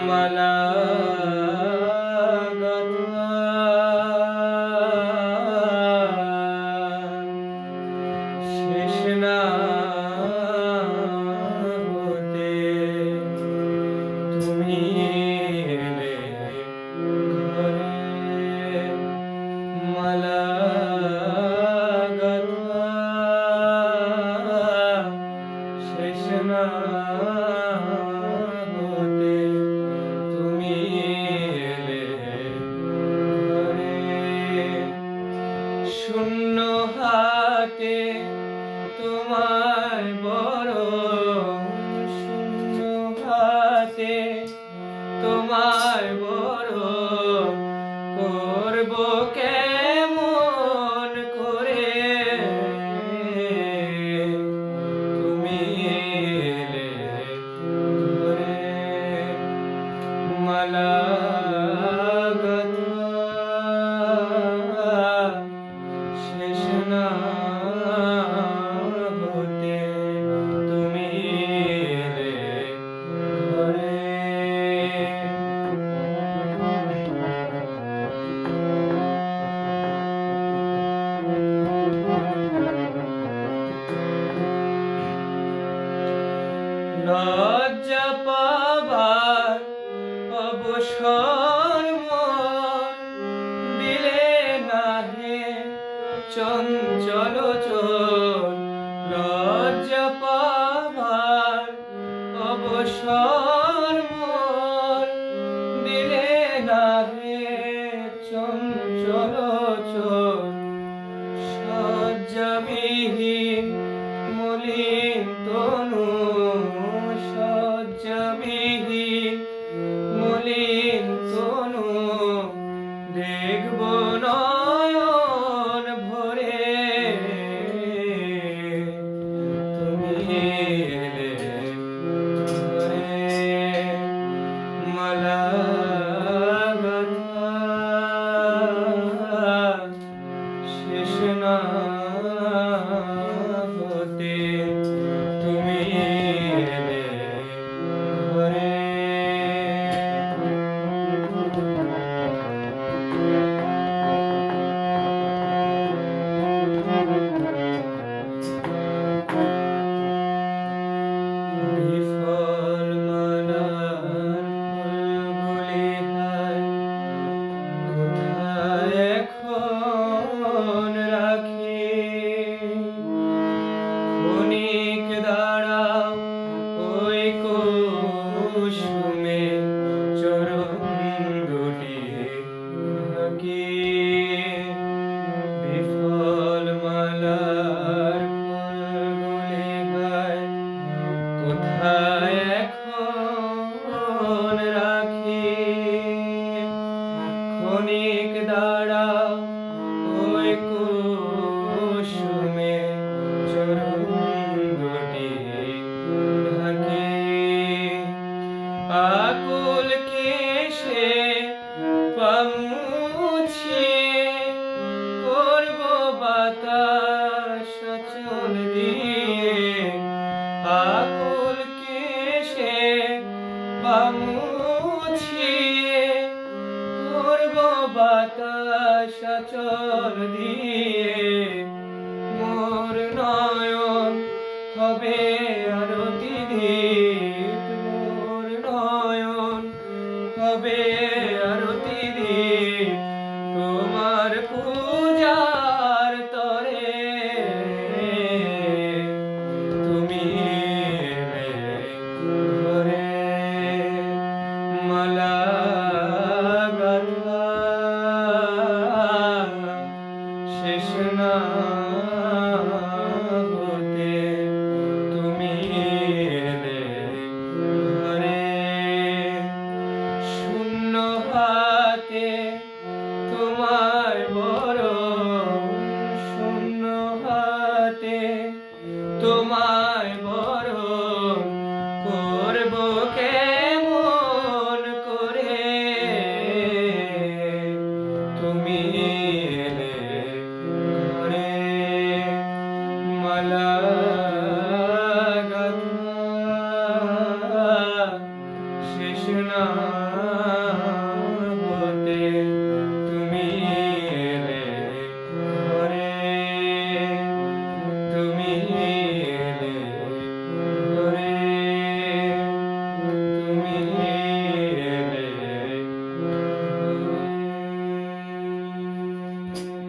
মালা শেষ না হতে তুমি এলে ঘরে মালা শেষ না হতে তুমি এলে ঘরে শূন্য হাতে তোমায় বড় শূন্য হাতে তোমায় বড় করব কেমন করে তুমি এলে ঘরে মালা শেষ না হতে তুমি এলে ঘরে লজ্জা পাবার অবসর মন দিলে না হে চঞ্চল চোর লজ্জা পাবার অবসর মন দিলে না হে চঞ্চল চোর সজ্জাবিহীন মলিন তনু সজ্জাবিহীন মলিন তনু দেখব নয়ন ভরে তুমি এলে ঘরে মালা শেষ না হতে তুমি এলে ঘরে বিফল মালার ফুলগুলি হায় কোথায় এখন রাখি ক্ষণিক দাঁড়াও ওই কুসুমে চরণ দুটি ঢাকি বিফল মালার ফুলগুলি হায় কোথায় এখন রাখি ক্ষণিক দাঁড়াও ওই কুসুমে চরণ দুটি ঢাকি আকুল কেশে পামুছিয়ে করব বাতাস চল দিয়ে আকুল কেশে পামুছিয়ে করব বাতাস চল দিয়ে মোর নয়ন হবে আরতি দীপ মোর নয়ন হবে আরতি দীপ তোমার পূজার তরে তুমি এলে ঘরে মালা শেষ তোমায়